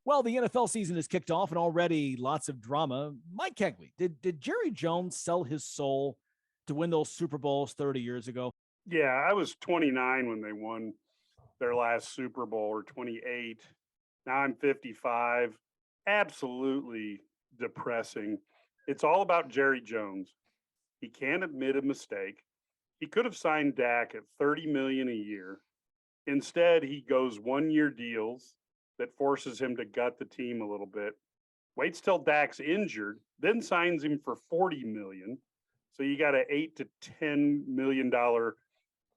Well, the NFL season has kicked off and already lots of drama. Mike Cagley, did Jerry Jones sell his soul to win those Super Bowls 30 years ago? Yeah, I was 29 when they won their last Super Bowl, or 28. Now I'm 55. Absolutely depressing. It's all about Jerry Jones. He can't admit a mistake. He could have signed Dak at 30 million a year. Instead, he goes 1-year deals that forces him to gut the team a little bit. Waits till Dak's injured, then signs him for 40 million. So you got an $8 to $10 million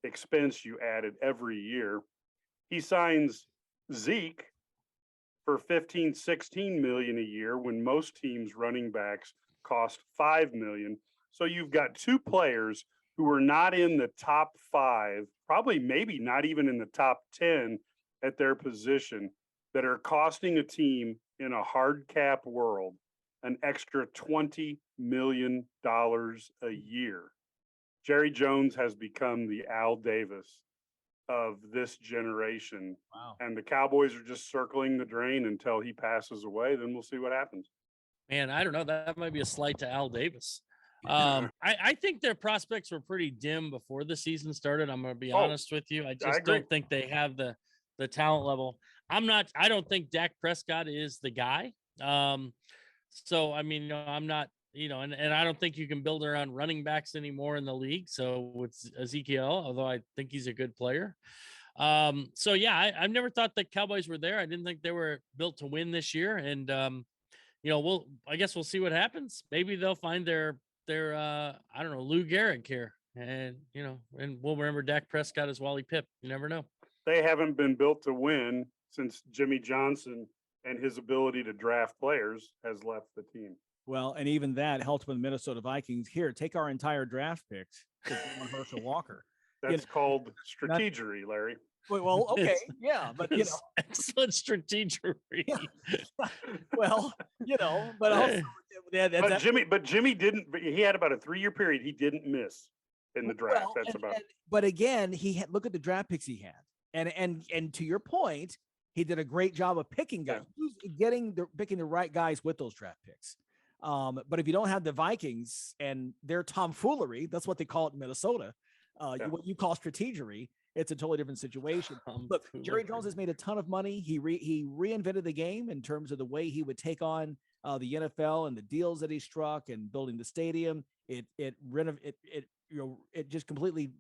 expense you added every year. He signs Zeke for 15, 16 million a year when most teams' running backs cost 5 million. So you've got two players who are not in the top 5, probably maybe not even in the top 10 at their position, that are costing a team in a hard cap world an extra $20 million a year. Jerry Jones has become the Al Davis of this generation. Wow. And the Cowboys are just circling the drain until he passes away. Then we'll see what happens. Man, I don't know. That might be a slight to Al Davis. I think their prospects were pretty dim before the season started. I'm going to be honest with you. I just don't think they have the talent level. I don't think Dak Prescott is the guy. So, I mean, I'm not, and I don't think you can build around running backs anymore in the league. So with Ezekiel, although I think he's a good player. So yeah, I've never thought the Cowboys were there. I didn't think they were built to win this year. And, I guess we'll see what happens. Maybe they'll find their I don't know, Lou Gehrig here. And, and we'll remember Dak Prescott as Wally Pipp. You never know. They haven't been built to win since Jimmy Johnson and his ability to draft players has left the team. Well, and even that helped with the Minnesota Vikings. Here, take our entire draft picks to Herschel Walker. That's called strategery, Larry. Well, okay, yeah, but excellent strategery. Yeah. Well, but also, but Jimmy didn't. He had about a 3-year period. He didn't miss in the draft. Well, but again, look at the draft picks he had, and to your point, he did a great job of picking guys, picking the right guys with those draft picks. But if you don't have the Vikings and their tomfoolery, that's what they call it in Minnesota. What you call strategery, it's a totally different situation. Look, Jerry Jones has made a ton of money. He reinvented the game in terms of the way he would take on the NFL and the deals that he struck and building the stadium. It just completely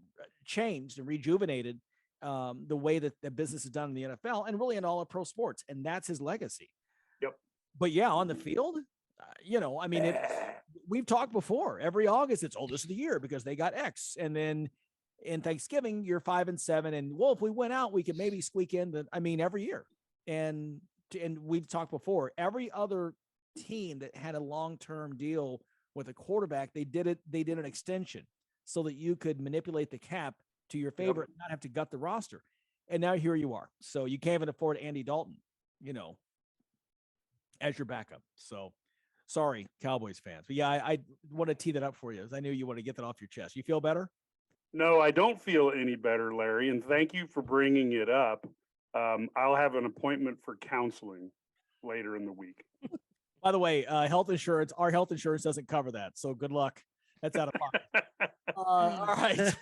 changed and rejuvenated the way that the business is done in the NFL and really in all of pro sports. And that's his legacy. Yep. But yeah, on the field, we've talked before. Every August, it's this is the year because they got X. And then in Thanksgiving, you're 5-7. And well, if we went out, we could maybe squeak in every year. And we've talked before, every other team that had a long-term deal with a quarterback, they did an extension so that you could manipulate the cap to your favor and not have to gut the roster. And now here you are. So you can't even afford Andy Dalton, as your backup. So sorry, Cowboys fans. But yeah, I want to tee that up for you. I knew you want to get that off your chest. You feel better? No, I don't feel any better, Larry. And thank you for bringing it up. I'll have an appointment for counseling later in the week. By the way, our health insurance doesn't cover that. So good luck. That's out of pocket. All right.